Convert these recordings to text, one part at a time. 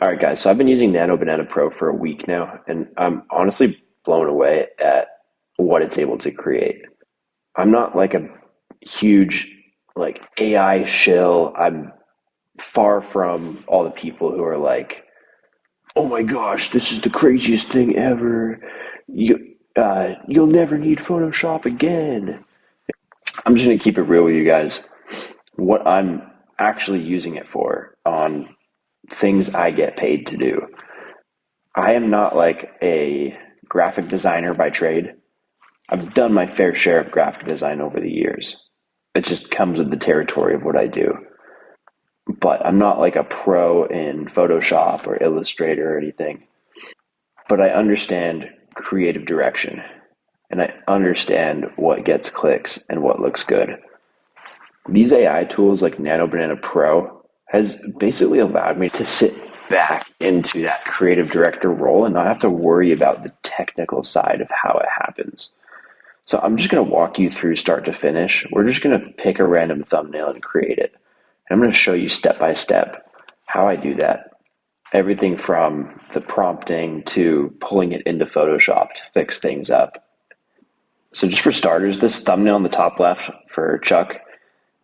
All right, guys. So I've been using Nano Banana Pro for a week now, and I'm honestly blown away at what it's able to create. I'm not like a huge like AI shill. I'm far from all the people who are like, "Oh my gosh, this is the craziest thing ever. You'll never need Photoshop again." I'm just gonna keep it real with you guys. What I'm actually using it for on things I get paid to do. I am not like a graphic designer by trade. I've done my fair share of graphic design over the years. It just comes with the territory of what I do. But I'm not like a pro in Photoshop or Illustrator or anything. But I understand creative direction and I understand what gets clicks and what looks good. These AI tools like Nano Banana Pro has basically allowed me to sit back into that creative director role and not have to worry about the technical side of how it happens. So I'm just going to walk you through start to finish. We're just going to pick a random thumbnail and create it. And I'm going to show you step by step how I do that. Everything from the prompting to pulling it into Photoshop to fix things up. So just for starters, this thumbnail on the top left for Chuck,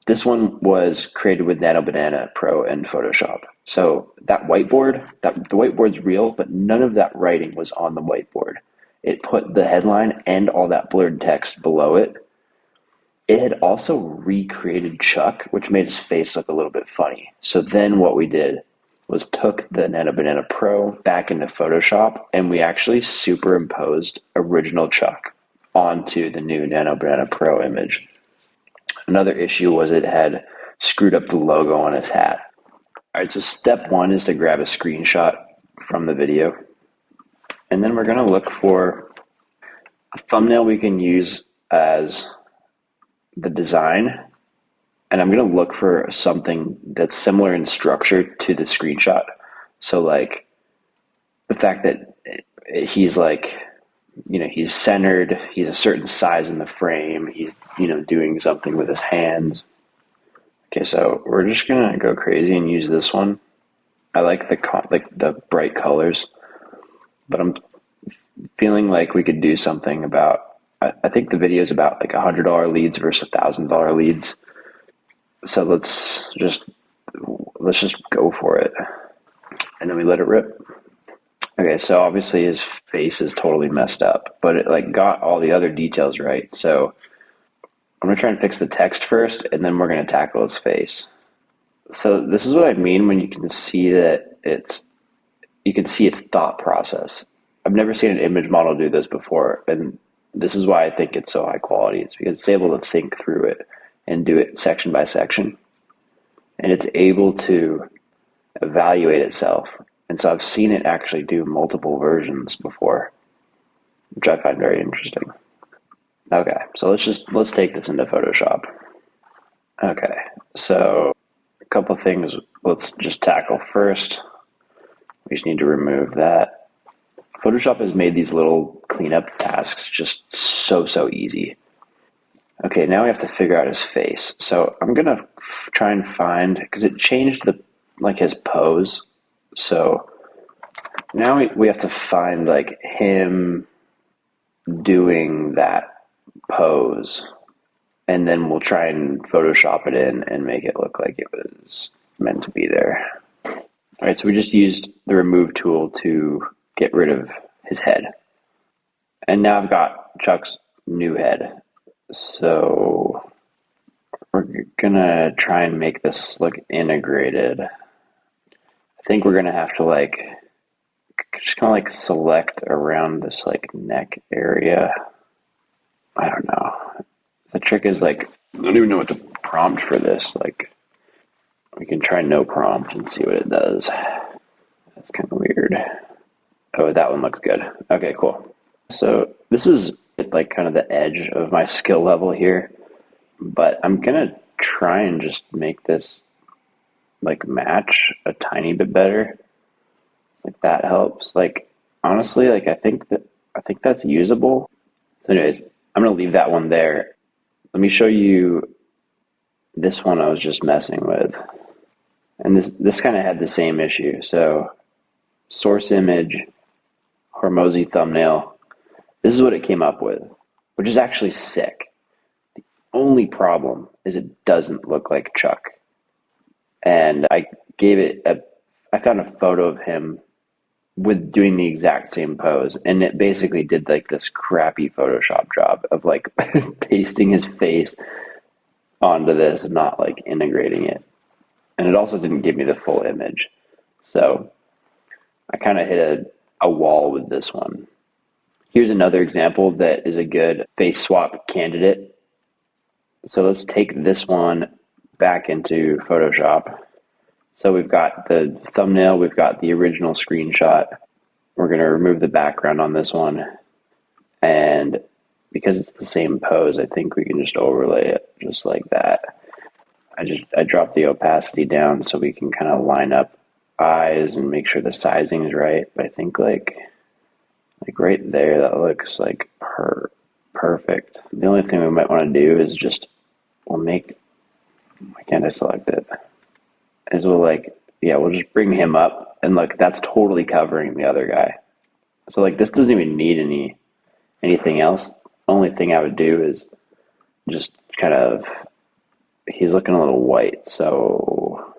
this one was created with Nano Banana Pro and Photoshop. So that whiteboard, the whiteboard's real, but none of that writing was on the whiteboard. It put the headline and all that blurred text below it. It had also recreated Chuck, which made his face look a little bit funny. So then what we did was took the Nano Banana Pro back into Photoshop and we actually superimposed original Chuck onto the new Nano Banana Pro image. Another issue was it had screwed up the logo on his hat. All right, so step one is to grab a screenshot from the video. And then we're going to look for a thumbnail we can use as the design. And I'm going to look for something that's similar in structure to the screenshot. So like the fact that he's like, he's centered, he's a certain size in the frame, he's, doing something with his hands. Okay, so we're just gonna go crazy and use this one. I like the bright colors, but I'm feeling like we could do something about. I think the video is about like $100 leads versus $1,000 leads. So let's just go for it, and then we let it rip. Okay, so obviously his face is totally messed up, but it like got all the other details right. So I'm gonna try and fix the text first, and then we're gonna tackle his face. So this is what I mean when you can see that you can see its thought process. I've never seen an image model do this before, and this is why I think it's so high quality. It's because it's able to think through it and do it section by section, and it's able to evaluate itself. And so I've seen it actually do multiple versions before, which I find very interesting. Okay, so let's take this into Photoshop. Okay, so a couple things let's just tackle first. We just need to remove that. Photoshop has made these little cleanup tasks just so easy. Okay, now we have to figure out his face. So I'm gonna try and find, because it changed his pose. So now we have to find like him doing that pose, and then we'll try and Photoshop it in and make it look like it was meant to be there. All right, so we just used the remove tool to get rid of his head. And now I've got Chuck's new head. So we're gonna try and make this look integrated. I think we're gonna have to just kind of select around this neck area. I don't know. The trick is I don't even know what to prompt for this. We can try no prompt and see what it does. That's kind of weird. Oh, that one looks good. Okay, cool. So this is kind of the edge of my skill level here, but I'm gonna try and just make this match a tiny bit better. That helps. Honestly, I think that's usable. So anyways, I'm gonna leave that one there. Let me show you this one I was just messing with. And this kind of had the same issue. So source image, Hormozy thumbnail. This is what it came up with, which is actually sick. Only problem is it doesn't look like Chuck. And I found a photo of him with doing the exact same pose, and it basically did like this crappy Photoshop job of like pasting his face onto this and not like integrating it. And it also didn't give me the full image. So I kind of hit a wall with this one. Here's another example that is a good face swap candidate. So let's take this one back into Photoshop. So we've got the thumbnail, we've got the original screenshot. We're going to remove the background on this one. And because it's the same pose, I think we can just overlay it just like that. I dropped the opacity down so we can kind of line up eyes and make sure the sizing is right. But I think like right there, that looks like perfect. The only thing we might want to do is just, why can't I select it? We'll just bring him up, and look, that's totally covering the other guy. So like this doesn't even need anything else. Only thing I would do is just kind of, he's looking a little white, so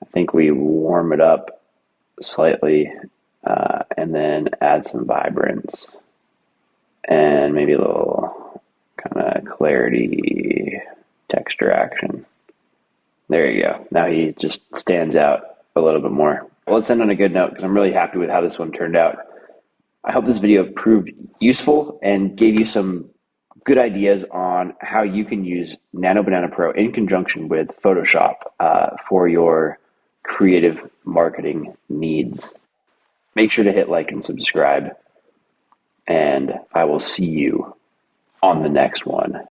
I think we warm it up slightly, and then add some vibrance and maybe a little kind of clarity texture action. There you go. Now he just stands out a little bit more. Well, let's end on a good note because I'm really happy with how this one turned out. I hope this video proved useful and gave you some good ideas on how you can use Nano Banana Pro in conjunction with Photoshop for your creative marketing needs. Make sure to hit like and subscribe, and I will see you on the next one.